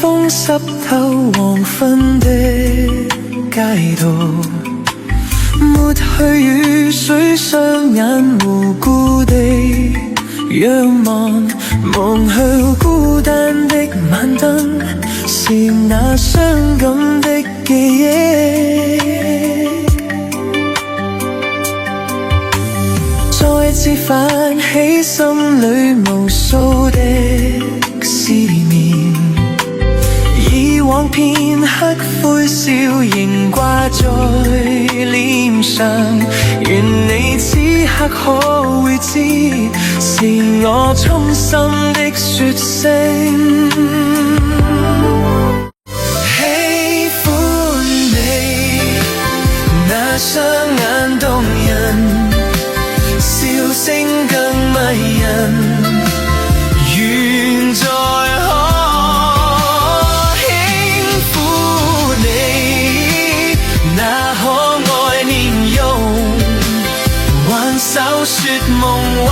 風濕透黃昏的街道，抹去雨水，雙眼無辜地仰望，望向孤單的晚燈，是那傷感的記憶，再次泛起心裏無數的思念，以往片刻灰笑仍掛在臉上，願你此刻可會知，是我衷心的說聲喜歡你，那雙眼動人，笑聲更迷人，願再可輕撫你，那可愛面容，挽手說夢話。